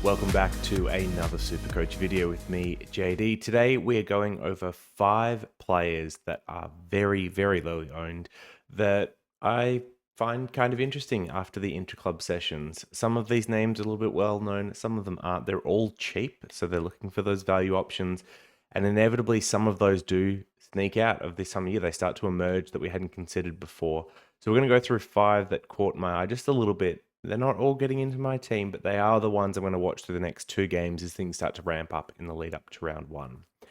Welcome back to another SuperCoach video with me, JD. Today we are going over 5 players that are very, very lowly owned that I find kind of interesting after the interclub sessions. Some of these names are a little bit well known, some of them aren't. They're all cheap, so they're looking for those value options. And inevitably, some of those do sneak out of this time of year. They start to emerge that we hadn't considered before. So we're going to go through 5 that caught my eye just a little bit. They're not all getting into my team, but they are the ones I'm going to watch through the next 2 games as things start to ramp up in the lead up to round 1. So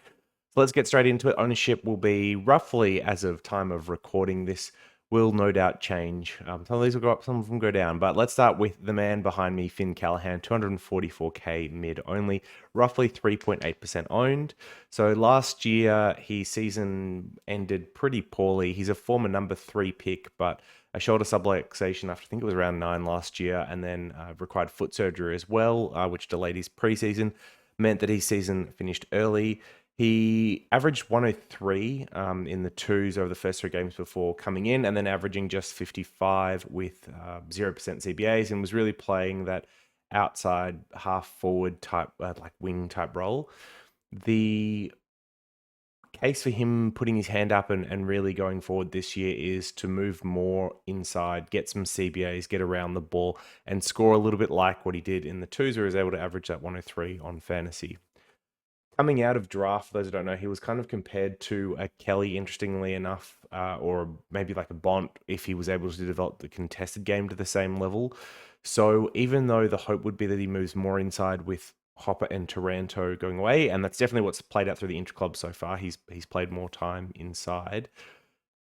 let's get straight into it. Ownership will be roughly, as of time of recording this, will no doubt change. Some of these will go up, some of them go down. But let's start with the man behind me, Finn Callahan, 244k mid only, roughly 3.8% owned. So last year, his season ended pretty poorly. He's a former number 3 pick, but a shoulder subluxation after I think it was round 9 last year, and then required foot surgery as well, which delayed his preseason, meant that his season finished early. He averaged 103 in the twos over the first 3 games before coming in, and then averaging just 55 with 0% CBAs, and was really playing that outside half forward type, like wing type role. The case for him putting his hand up and really going forward this year is to move more inside, get some CBAs, get around the ball, and score a little bit like what he did in the twos, where he was able to average that 103 on fantasy. Coming out of draft, for those who don't know, he was kind of compared to a Kelly, interestingly enough, or maybe like a Bont, if he was able to develop the contested game to the same level. So even though the hope would be that he moves more inside with Hopper and Taranto going away, and that's definitely what's played out through the interclub so far, he's played more time inside.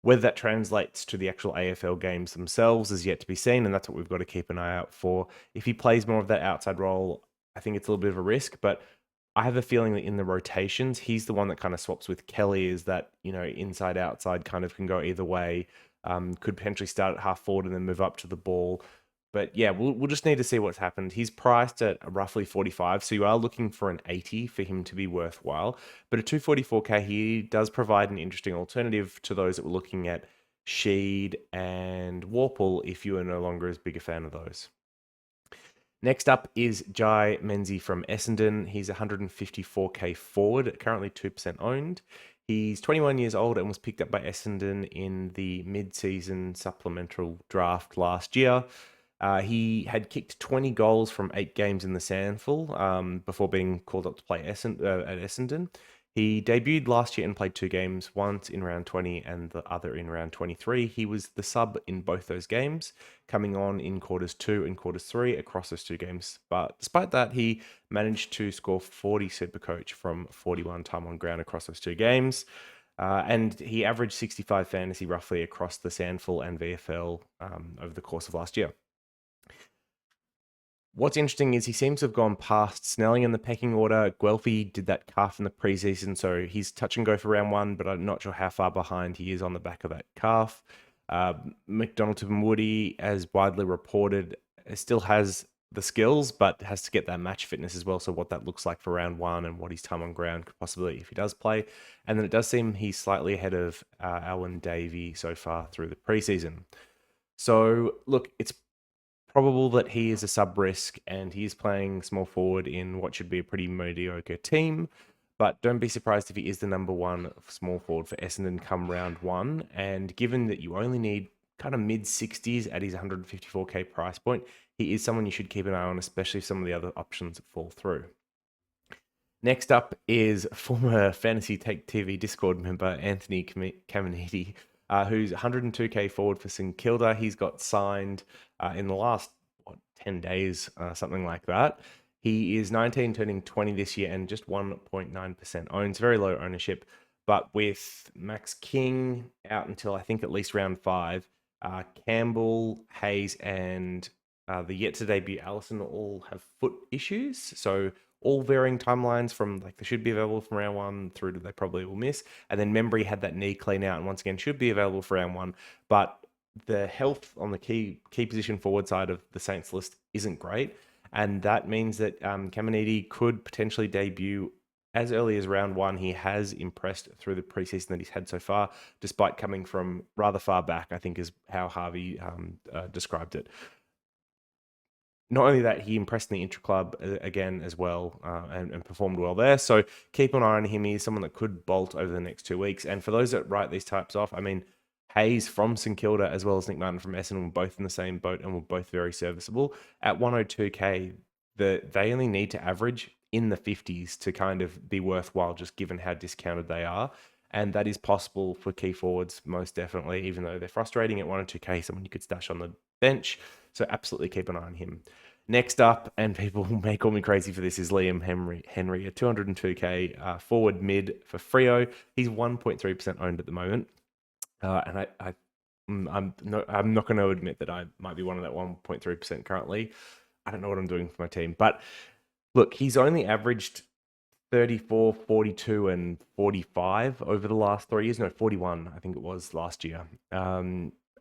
Whether that translates to the actual AFL games themselves is yet to be seen, and that's what we've got to keep an eye out for. If he plays more of that outside role, I think it's a little bit of a risk, but I have a feeling that in the rotations, he's the one that kind of swaps with Kelly, is that, inside, outside kind of can go either way. Could potentially start at half forward and then move up to the ball. But yeah, we'll just need to see what's happened. He's priced at roughly 45, so you are looking for an 80 for him to be worthwhile. But at 244k, he does provide an interesting alternative to those that were looking at Sheed and Warple if you are no longer as big a fan of those. Next up is Jai Menzie from Essendon. He's 154k forward, currently 2% owned. He's 21 years old and was picked up by Essendon in the mid-season supplemental draft last year. He had kicked 20 goals from 8 games in the SANFL before being called up to play at Essendon. He debuted last year and played 2 games, once in round 20 and the other in round 23. He was the sub in both those games, coming on in quarters 2 and quarters 3 across those 2 games. But despite that, he managed to score 40 SuperCoach from 41 time on ground across those 2 games. And he averaged 65 fantasy roughly across the SANFL and VFL over the course of last year. What's interesting is he seems to have gone past Snelling in the pecking order. Guelphy did that calf in the preseason, so he's touch and go for round 1, but I'm not sure how far behind he is on the back of that calf. McDonaldson Woody, as widely reported, still has the skills, but has to get that match fitness as well. So what that looks like for round 1 and what his time on ground could possibly, if he does play. And then it does seem he's slightly ahead of Alwyn Davey so far through the preseason. So look, it's probable that he is a sub-risk and he is playing small forward in what should be a pretty mediocre team. But don't be surprised if he is the number 1 small forward for Essendon come round 1. And given that you only need kind of mid-60s at his 154k price point, he is someone you should keep an eye on, especially if some of the other options fall through. Next up is former FantasyTakeTV Discord member Anthony Caminiti, who's 102k forward for St Kilda. He's got signed in the last 10 days, something like that. He is 19, turning 20 this year, and just 1.9% owns. Very low ownership, but with Max King out until I think at least round 5, Campbell, Hayes, and the yet to debut Allison all have foot issues. So all varying timelines from like they should be available from round 1 through to they probably will miss. And then Membry had that knee clean out and once again should be available for round 1. But the health on the key position forward side of the Saints list isn't great. And that means that Caminiti could potentially debut as early as round 1. He has impressed through the preseason that he's had so far, despite coming from rather far back, I think is how Harvey described it. not only that, he impressed in the intra-club again as well, and performed well there. So keep an eye on him. He's someone that could bolt over the next 2 weeks. And for those that write these types off, I mean, Hayes from St Kilda as well as Nick Martin from Essendon were both in the same boat and were both very serviceable. At 102k, they only need to average in the 50s to kind of be worthwhile, just given how discounted they are. And that is possible for key forwards, most definitely, even though they're frustrating at 102k, someone you could stash on the bench. So absolutely keep an eye on him. Next up, and people may call me crazy for this, is Liam Henry, a 202k forward mid for Freo. He's 1.3% owned at the moment, and I'm not going to admit that I might be one of that 1.3% currently. I don't know what I'm doing for my team, but look, he's only averaged 34, 42, and 45 over the last 3 years. No, 41, I think it was last year.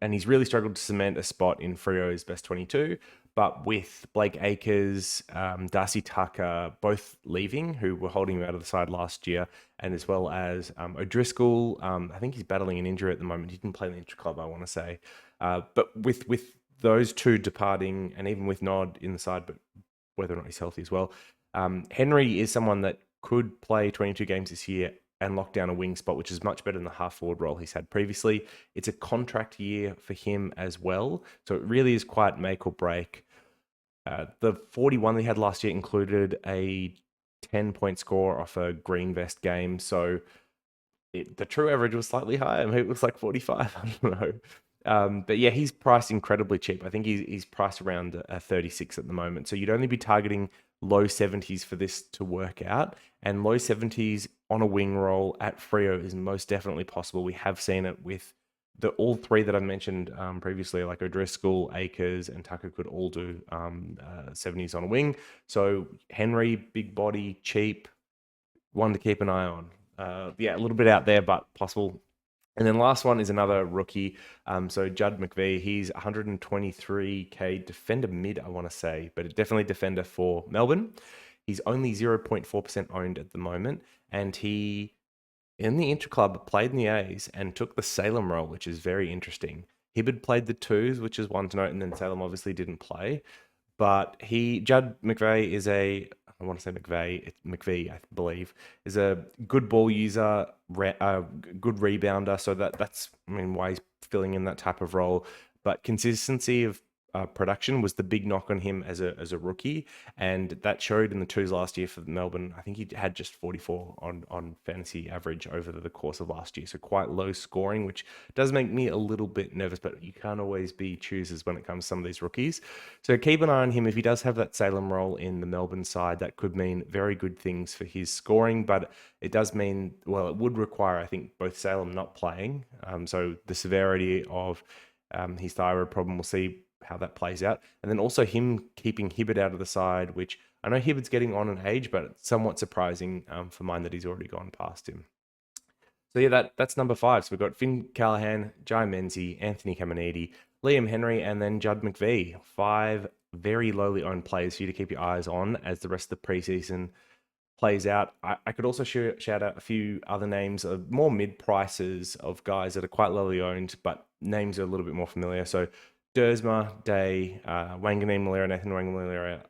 And he's really struggled to cement a spot in Freo's best 22. But with Blake Acres, Darcy Tucker both leaving, who were holding him out of the side last year, and as well as O'Driscoll, I think he's battling an injury at the moment. He didn't play in the intra-club, I want to say. But with those two departing, and even with Nod in the side, but whether or not he's healthy as well, Henry is someone that could play 22 games this year and lock down a wing spot, which is much better than the half forward role he's had previously. It's a contract year for him as well. So it really is quite make or break. The 41 they had last year included a 10-point score off a green vest game. So the true average was slightly higher. Maybe it was like 45. I don't know. But yeah, he's priced incredibly cheap. I think he's priced around 36 at the moment. So you'd only be targeting low 70s for this to work out. And low 70s on a wing roll at Freo is most definitely possible. We have seen it with all three that I mentioned previously, like O'Driscoll, Akers, and Tucker could all do 70s on a wing. So Henry, big body, cheap, one to keep an eye on. Yeah, a little bit out there, but possible. And then last one is another rookie. So Judd McVee, he's 123k defender mid, I want to say, but definitely defender for Melbourne. He's only 0.4% owned at the moment, and he in the intra-club played in the A's and took the Salem role, which is very interesting. Hibberd played the twos, which is one to note, and then Salem obviously didn't play. But Judd McVeigh is I want to say McVeigh, I believe, is a good ball user, good rebounder. So that's, I mean, why he's filling in that type of role. But consistency of production was the big knock on him as a rookie, and that showed in the twos last year for Melbourne. I think he had just 44 on fantasy average over the course of last year, so quite low scoring, which does make me a little bit nervous, but you can't always be choosers when it comes to some of these rookies. So keep an eye on him. If he does have that Salem role in the Melbourne side, that could mean very good things for his scoring, but it does mean, well, it would require, I think, both Salem not playing, so the severity of his thyroid problem, we'll see how that plays out. And then also him keeping Hibberd out of the side, which I know Hibberd's getting on in age, but it's somewhat surprising for mine that he's already gone past him. So yeah, that's number 5. So we've got Finn Callahan, Jai Menzies, Anthony Caminiti, Liam Henry, and then Judd McVee. 5 very lowly owned players for you to keep your eyes on as the rest of the preseason plays out. I could also shout out a few other names of more mid prices of guys that are quite lowly owned, but names are a little bit more familiar. So Dersma, Day, Wanganeen Malera, Nathan Wanganeen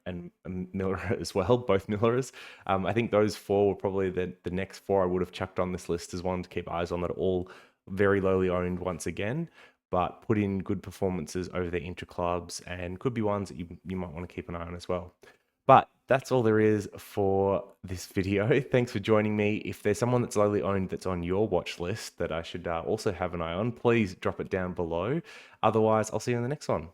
and Miller as well, both Millers. I think those 4 were probably the next 4 I would have chucked on this list as one to keep eyes on, that are all very lowly owned once again, but put in good performances over their intra-clubs and could be ones that you might want to keep an eye on as well. But that's all there is for this video. Thanks for joining me. If there's someone that's lowly owned that's on your watch list that I should also have an eye on, please drop it down below. Otherwise, I'll see you in the next one.